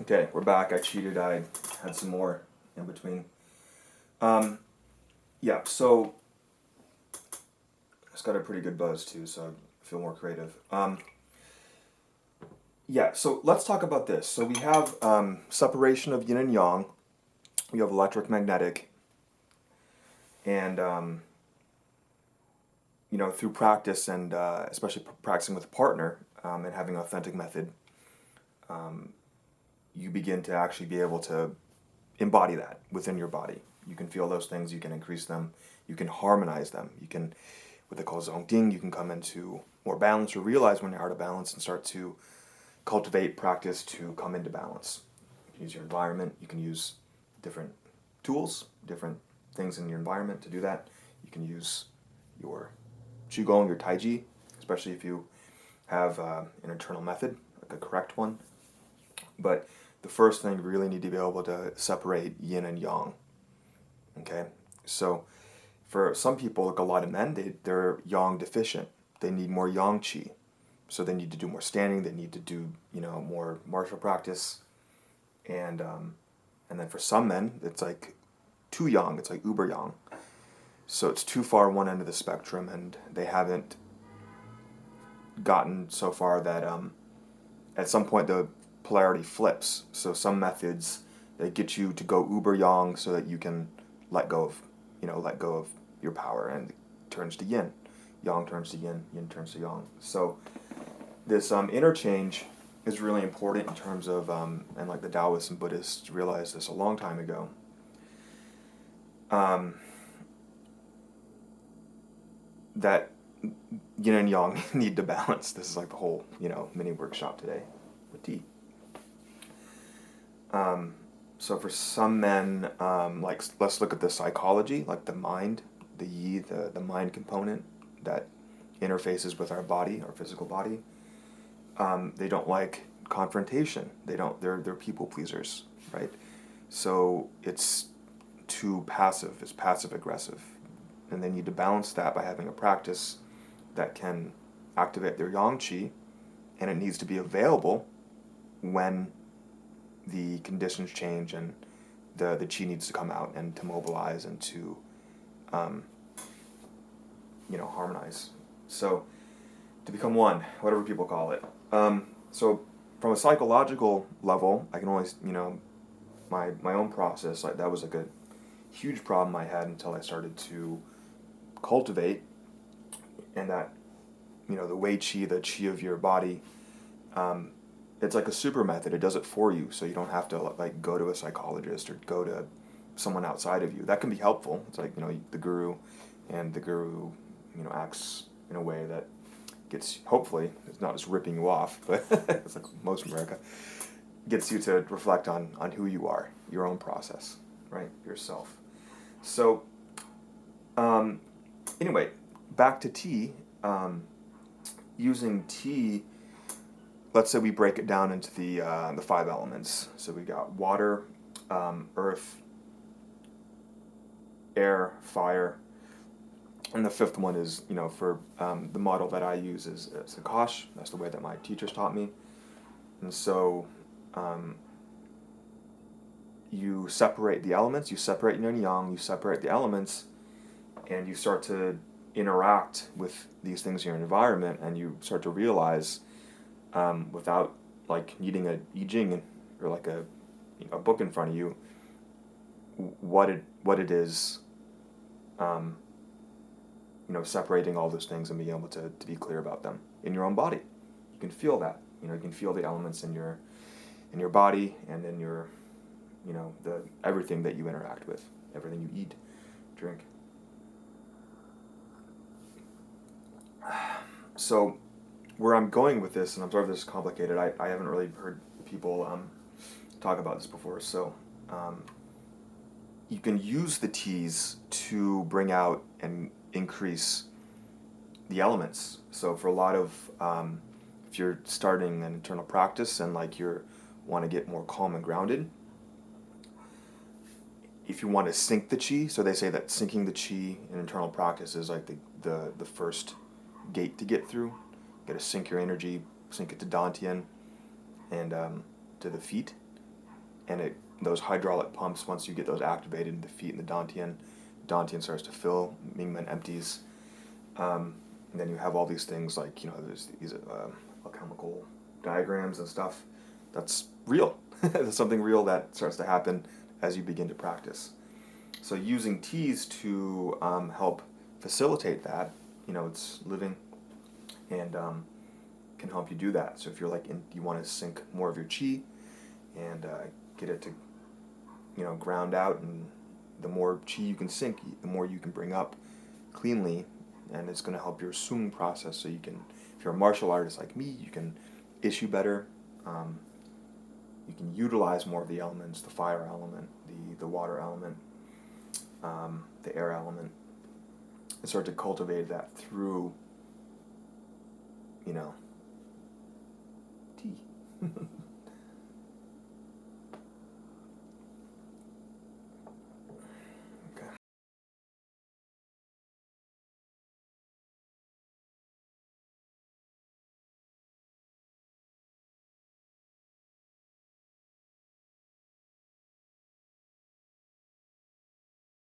Okay, we're back. I cheated. I had some more in between. Um, yeah, so it's got a pretty good buzz too, so I feel more creative. Yeah, so let's talk about this. So we have separation of yin and yang. We have electric and through practice and especially practicing with a partner and having an authentic method, you begin to actually be able to embody that within your body. You can feel those things, you can increase them, you can harmonize them. You can, what they call zongding, you can come into more balance or realize when you're out of balance and start to cultivate practice to come into balance. You can use your environment, you can use different tools, different things in your environment to do that. You can use your qigong, your taiji, especially if you have an internal method, like a correct one. But the first thing, you really need to be able to separate yin and yang. Okay? So for some people, like a lot of men, they're yang deficient. They need more yang qi. So they need to do more standing, they need to do, more martial practice. And then for some men, it's like too yang, it's like uber yang. So it's too far one end of the spectrum, and they haven't gotten so far that at some point the polarity flips. So some methods, they get you to go uber yang so that you can let go of your power, and it turns to yin. Yang turns to yin, yin turns to yang. So this interchange is really important in terms of, and like the Taoists and Buddhists realized this a long time ago. That yin and yang need to balance. This is like the whole, mini workshop today with tea. So for some men, let's look at the psychology, like the mind, the yi, the mind component that interfaces with our body, our physical body. They don't like confrontation. They're people pleasers, right? So it's too passive. It's passive aggressive, and they need to balance that by having a practice that can activate their yang qi, and it needs to be available when the conditions change and the qi needs to come out and to mobilize and to harmonize. So to become one, whatever people call it. So from a psychological level, I can always, my own process, like that was like a huge problem I had until I started to cultivate, and that, the wei qi, the qi of your body, it's like a super method. It does it for you, so you don't have to like go to a psychologist or go to someone outside of you. That can be helpful. It's like, the guru, and the guru, acts in a way that gets, hopefully, it's not just ripping you off, but it's like most America, gets you to reflect on who you are, your own process, right, yourself. So, anyway, back to tea. Using tea, let's say we break it down into the five elements. So we got water, earth, air, fire, and the fifth one is, for the model that I use is Akash. That's the way that my teachers taught me. And so you separate the elements, you separate yin and yang, you separate the elements, and you start to interact with these things in your environment, and you start to realize, without like needing a I Ching or like a book in front of you, what it is, separating all those things and being able to be clear about them in your own body. You can feel that. You can feel the elements in your body and in your, the everything that you interact with, everything you eat, drink. So where I'm going with this, and I'm sorry if this is complicated, I haven't really heard people talk about this before, so you can use the teas to bring out and increase the elements. So for a lot of, if you're starting an internal practice and like you want to get more calm and grounded, if you want to sync the chi, so they say that syncing the chi in internal practice is like the first gate to get through. You got to sync your energy, sync it to Dantian and to the feet, and those hydraulic pumps, once you get those activated in the feet and the Dantian starts to fill, Mingmen empties. And then you have all these things like, there's these alchemical diagrams and stuff. That's real. That's something real that starts to happen as you begin to practice. So using teas to help facilitate that, it's living and can help you do that. So if you're you want to sink more of your chi and get it to, ground out, and the more chi you can sink, the more you can bring up cleanly, and it's going to help your sung process. So you can, if you're a martial artist like me, you can issue better. You can utilize more of the elements, the fire element, the water element, the air element, and start to cultivate that through, tea.